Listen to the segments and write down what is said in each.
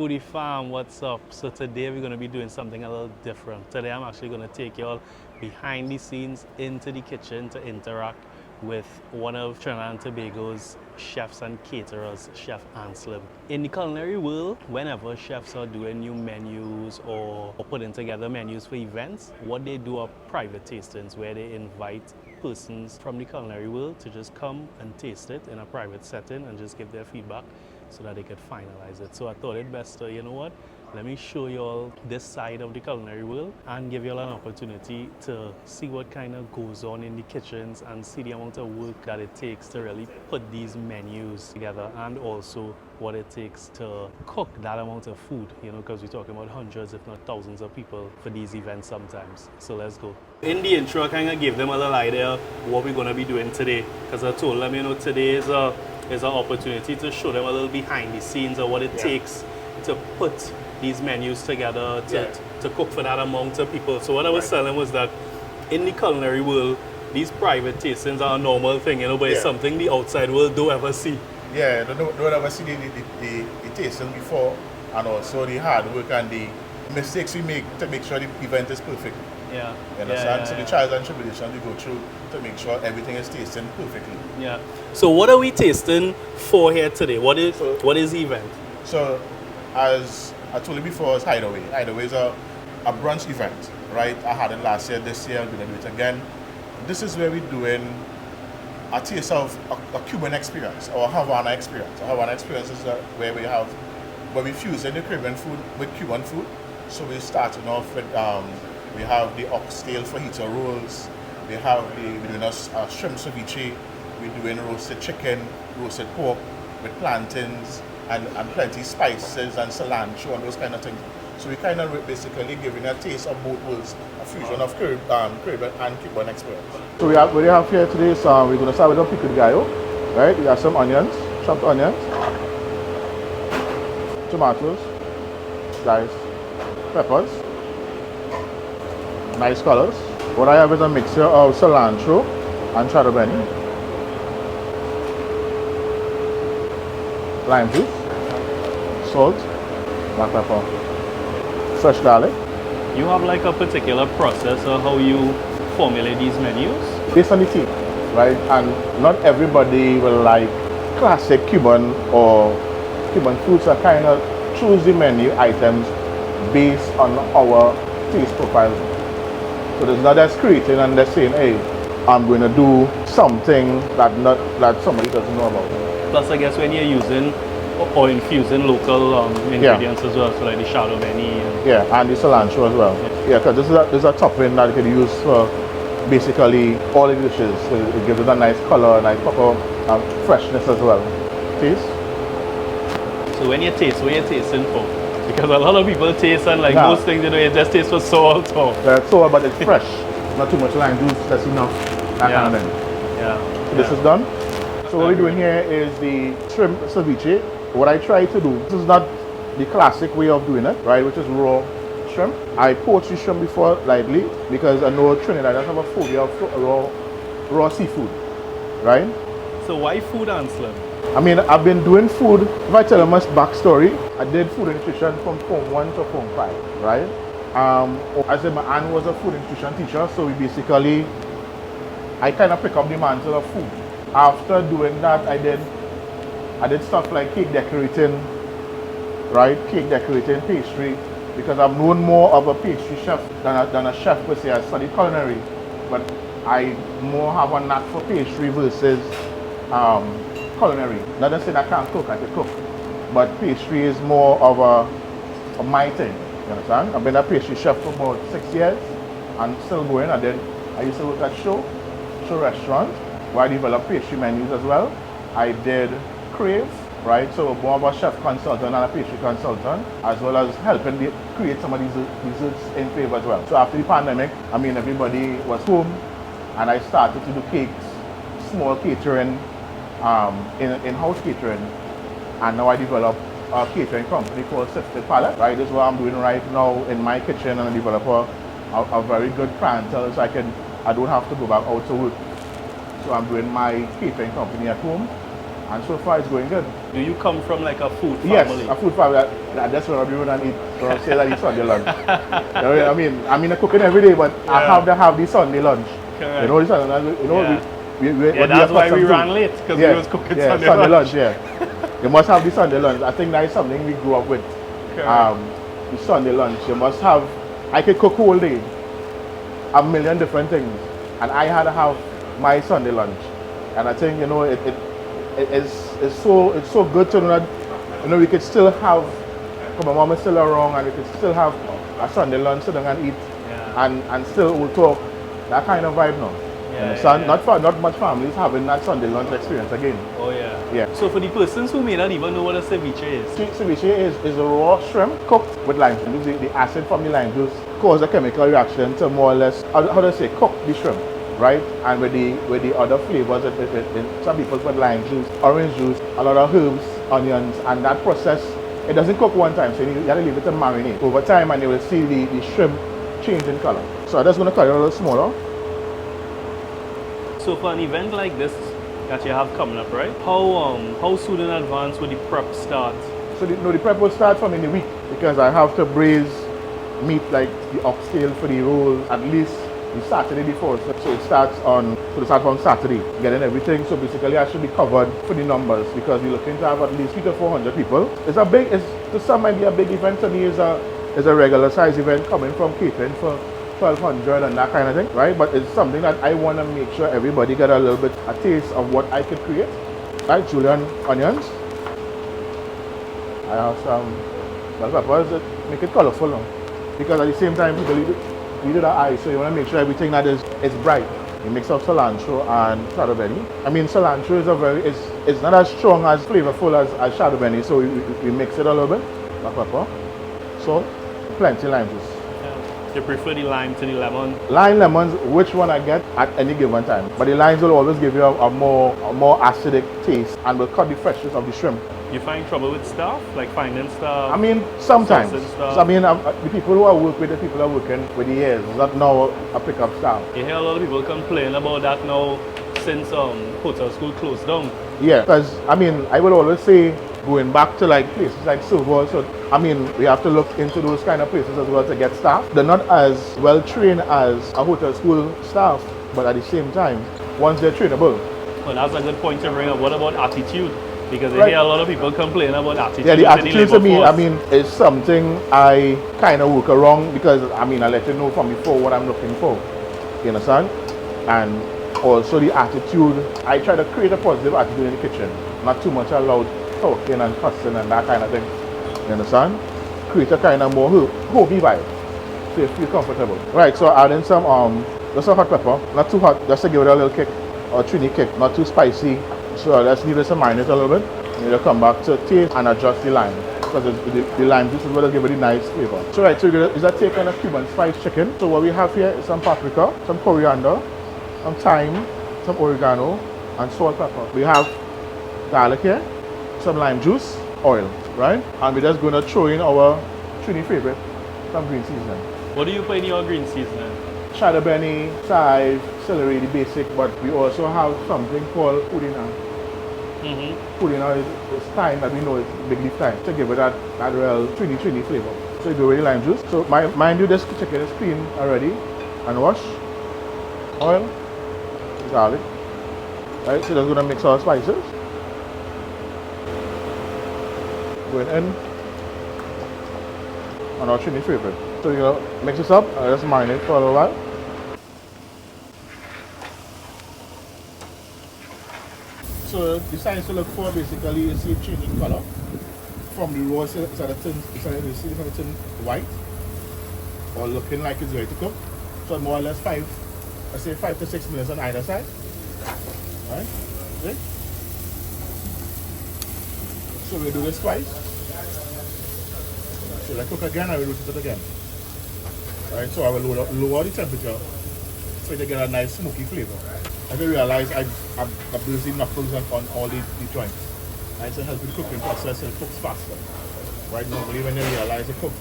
Foodie fam, what's up? So today we're going to be doing something a little different. Today I'm actually going to take you all behind the scenes into the kitchen to interact with one of Trinidad and Tobago's chefs and caterers, Chef Anslem. In the culinary world, whenever chefs are doing new menus or putting together menus for events, what they do are private tastings where they invite persons from the culinary world to just come and taste it in a private setting and just give their feedback so that they could finalize it. So I thought it best to, you know what, let me show you all this side of the culinary world and give you all an opportunity to see what kind of goes on in the kitchens and see the amount of work that it takes to really put these menus together, and also what it takes to cook that amount of food, you know, because we're talking about hundreds if not thousands of people for these events sometimes. So let's go. In the intro, I kind of gave them a little idea what we're going to be doing today, because I told them, you know, today is an opportunity to show them a little behind the scenes of what it takes to put these menus together, to cook for that amount of people. So what I was telling was that in the culinary world, these private tastings are a normal thing, you know, but it's something the outside world don't ever see. Yeah, don't ever see the tasting before, and also the hard work and the mistakes we make to make sure the event is perfect. Yeah. You understand? So the trials and tribulations we go through to make sure everything is tasting perfectly. Yeah. So what are we tasting for here today? What is the event? So as I told you before, it's Hideaway. Hideaway is a brunch event, right? I had it last year, this year, I'm going to do it again. This is where we're doing a taste of a Cuban experience or a Havana experience. A Havana experience is where we fuse in the Caribbean food with Cuban food. So we're starting off with, we have the Oxtail fajita rolls, we're doing a shrimp ceviche, we're doing roasted chicken, roasted pork with plantains and plenty spices and cilantro and those kind of things. So we kind of basically giving a taste of both worlds, a fusion of Caribbean and Cuban experience. So what we have here today is we're going to start with a pickled gallo, right? We have some onions, chopped onions, tomatoes, diced peppers, nice colors. What I have is a mixture of cilantro and cheddar benny, lime juice, salt, black pepper, fresh garlic. You have like a particular process of how you formulate these menus? Based on the theme, right? And not everybody will like classic Cuban or Cuban foods. I kind of choose the menu items based on our taste profile. So there's not just creating and just saying, hey, I'm going to do something that somebody doesn't know about. Plus I guess when you're using or infusing local ingredients as well, so like the shadow benny. And the cilantro as well. Yeah, because this is a topping that you can use for basically all the dishes. So it gives it a nice color, nice pepper, and freshness as well. Taste? So when you're tasting for? Because a lot of people taste and like most things, you know, it just tastes for salt. It's sour, but it's fresh. Not too much lime juice, that's enough. That kind of thing. So this is done. So what we're doing here is the shrimp ceviche. What I try to do, this is not the classic way of doing it, right, which is raw shrimp. I poach the shrimp before lightly because I know Trinidad doesn't have a phobia of raw seafood, right? So why food, Anslem? I mean, I've been doing food. If I tell you my backstory, I did food and nutrition from Form 1 to Form 5, right? I said my aunt was a food and nutrition teacher, so I kind of pick up the mantle of food. After doing that, I did stuff like cake decorating, right? Cake decorating, pastry, because I'm known more of a pastry chef than a chef per se. I studied culinary, but I more have a knack for pastry versus culinary. Not to say that I can't cook, I can cook, but pastry is more of my thing, you understand? I've been a pastry chef for about 6 years and still going. I used to work at Show Restaurant, where I developed pastry menus as well. I did Crave, right? So more of a chef consultant and a pastry consultant, as well as helping create some of these desserts in Crave as well. So after the pandemic, I mean, everybody was home and I started to do cakes, small catering, in-house catering, and now I developed a catering company called Sifted Palate, right? This is what I'm doing right now in my kitchen, and I develop a very good clientele so I don't have to go back out to work. So I'm doing my catering company at home, and so far it's going good. Do you come from like a food family? Yes, a food family. That's what I do when I eat. So I say that it's Sunday lunch. You know, I mean, I'm cooking every day, but I have to have the Sunday lunch. Correct. You know, this Sunday, you know, yeah, that's why we ran late, because we was cooking Sunday lunch. Yeah. You must have the Sunday lunch. I think that is something we grew up with. The Sunday lunch. You must have. I could cook all day, a million different things, and I had to have my Sunday lunch. And I think, you know, it's so good to know that, you know, we could still have, because my mom is still around, and we could still have a Sunday lunch, sit down and eat, and still we'll talk. That kind of vibe now. Not much families having that Sunday lunch experience again. Oh yeah. So for the persons who may not even know what a ceviche is. Ceviche is a raw shrimp cooked with lime juice. The acid from the lime juice causes a chemical reaction to more or less, how do I say, cook the shrimp, right? And with the other flavors, some people put lime juice, orange juice, a lot of herbs, onions, and that process, it doesn't cook one time, so you gotta leave it to marinate over time, and you will see the shrimp change in color. So I'm just gonna cut it a little smaller. So for an event like this that you have coming up, right? How soon in advance will the prep start? So the prep will start from in the week, because I have to braise meat like the oxtail for the rolls at least the Saturday before. So it starts on Saturday, getting everything. So basically I should be covered for the numbers, because we're looking to have at least 300 to 400 people. To some might be a big event. To me is a regular size event coming from catering for 1,200 and that kind of thing, right? But it's something that I want to make sure everybody get a little bit a taste of what I could create. Right, julienne onions. I have some bell peppers that make it colorful now, because at the same time we do the eye, so you want to make sure everything that is bright. You mix up cilantro and shadow benny. I mean, cilantro is it's not as strong, as flavorful as shadow benny, so we mix it a little bit. Black pepper, salt, plenty lime juice. You prefer the lime to the lemon? Lime, lemons, which one I get at any given time. But the limes will always give you a more acidic taste, and will cut the freshness of the shrimp. You find trouble with staff, like finding staff? I mean, sometimes. So, I mean, the people who I work with, the people who are working with the years, not now a pick up staff. You hear a lot of people complain about that now since hotel school closed down. Yeah, because I mean, I will always say, going back to like places like Silver, so I mean, we have to look into those kind of places as well to get staff. They're not as well trained as a hotel school staff, but at the same time, once they're trainable. Well, that's a good point to bring up. What about attitude? Because I hear a lot of people complain about attitude. Yeah, the attitude to me, I mean, is something I kind of work around, because I mean, I let you know from before what I'm looking for. You understand? And also the attitude, I try to create a positive attitude in the kitchen, not too much loud talking and cussing and that kind of thing. You understand? Create a kind of more homey vibe, so you feel comfortable. Right, so adding some just some hot pepper, not too hot, just to give it a little kick, or Trini kick, not too spicy. So let's leave this and marinate a little bit. And you'll come back to taste and adjust the lime, because the lime juice is what will give it a nice flavor. So right, so is that take on a Cuban spice chicken. So what we have here is some paprika, some coriander, some thyme, some oregano, and salt, pepper. We have garlic here, some lime juice, oil, right? And we're just going to throw in our Trini favorite, some green seasoning. What do you put in your green seasoning? Shadow benny, chive, celery, the basic, but we also have something called Foodie Nation. Foodie Nation is thyme, that we know it's big leaf thyme, to give it that real Trini flavor. So you do with lime juice. So mind you, this chicken is clean already and washed. Oil, garlic, right? So that's going to mix our spices. Going in on our Trini favorite. So you're going to mix this up and just marinate for a little while. So the signs to look for basically is see changing color from the raw, it's either turn white or looking like it's ready to cook. So more or less 5 to 6 minutes on either side. Right? Okay. So we do this twice. So I cook again, I will rotate it again. Right, so I will lower the temperature so you get a nice smoky flavor. As you realize, I've built the knuckles on all the joints. Right, so it helps with the cooking process, and it cooks faster. Right, normally when you realize it cooks,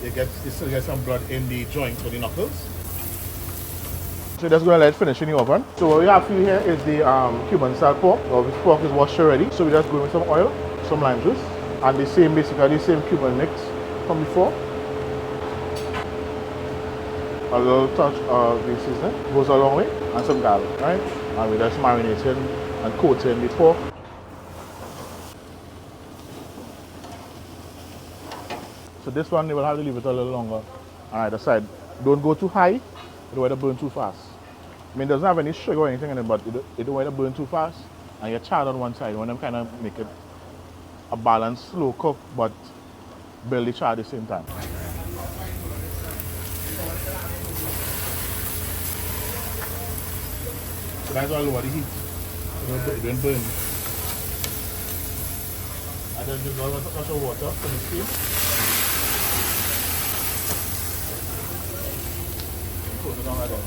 you still get some blood in the joints or the knuckles. So that's going to let it finish in the oven. So what we have here is the Cuban style pork. This pork is washed already, so we just go with some oil. some lime juice, and the same, basically the same Cuban mix from before. A little touch of the seasoning goes a long way, and some garlic, right? And we're just marinating and coating the pork. So this one, you will have to leave it a little longer on either side. Don't go too high, you don't want to burn too fast. I mean, it doesn't have any sugar or anything in it, but you don't want to burn too fast. And you're charred on one side. You want to kind of make it a balanced slow cook, but barely charred at the same time. So that's all over the heat. It don't burn. And then just a touch of water for the steam. Put it on right there.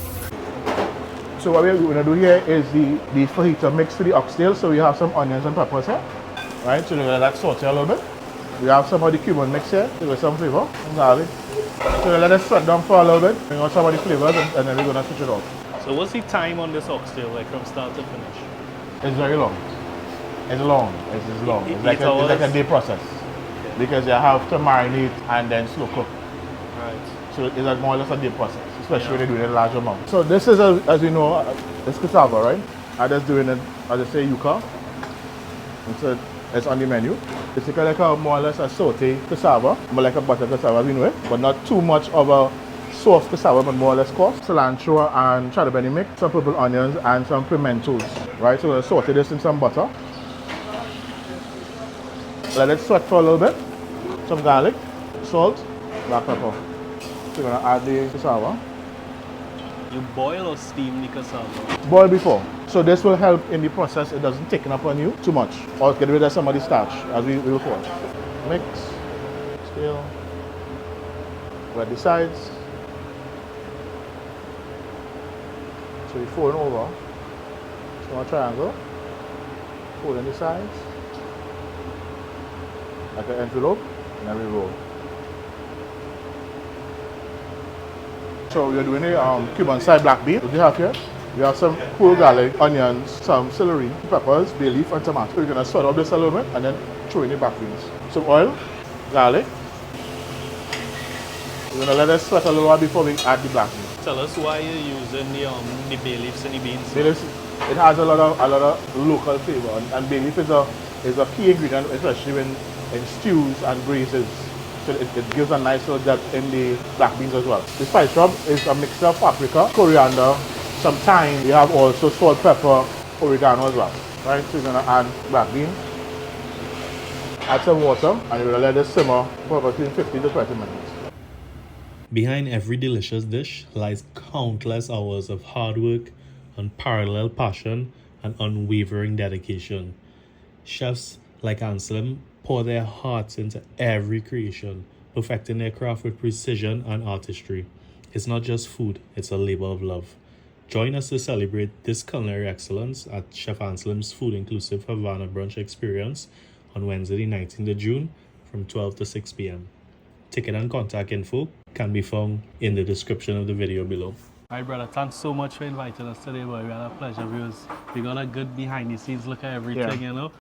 So what we're going to do here is the fajita mix to the oxtail. So we have some onions and peppers here. Right, so we're going to let that saute a little bit. We have some of the Cuban mix here, give it some flavor, some garlic. So we'll let it sweat down for a little bit, bring out some of the flavors, and then we're going to switch it off. So what's the time on this oxtail, like from start to finish? It's very long. It's long. It's long. It's like a day process. Because you have to marinate and then slow cook. Right. So it's like more or less a day process, especially when you're doing a large amount. So this is, as you know, it's cassava, right? I'm just doing it, as I say, yuca. And so it's on the menu. It's like a more or less a saute cassava, more like a butter cassava, you know it, but not too much of a soft cassava, but more or less coarse. Cilantro and cheddar benny mix, some purple onions, and some pimentos. Right, so we're going to saute this in some butter. Let it sweat for a little bit. Some garlic, salt, black pepper. So we're going to add the cassava. You boil or steam the cassava? Boil before. So this will help in the process. It doesn't thicken up on you too much. Or get rid of some of the starch, as we will watch. Mix, still, wet the sides. So we fold it over. Small triangle. Fold in the sides. Like an envelope. And then we roll. So we're doing a Cuban side black bean. What do you have here? We have some whole garlic, onions, some celery, peppers, bay leaf, and tomato. We're going to sweat up this a little bit and then throw in the black beans. Some oil, garlic. We're going to let it sweat a little while before we add the black beans. Tell us why you're using the bay leaves and the beans. Bay leaves, it has a lot of local flavor, and bay leaf is a key ingredient, especially in stews and braises. So it gives a nice little depth in the black beans as well. The spice rub is a mixture of paprika, coriander, some thyme. We have also salt, pepper, oregano as well. Right, so we're gonna add black beans, add some water, and we're gonna let it simmer for about between 15 to 20 minutes. Behind every delicious dish lies countless hours of hard work, unparalleled passion, and unwavering dedication. Chefs like Anslem pour their hearts into every creation, perfecting their craft with precision and artistry. It's not just food, it's a labor of love. Join us to celebrate this culinary excellence at Chef Anslem's Food Inclusive Havana Brunch Experience on Wednesday, the 19th of June from 12 to 6 p.m. Ticket and contact info can be found in the description of the video below. Alright, brother, thanks so much for inviting us today, boy. We had a pleasure. We got a good behind the scenes look at everything, you know.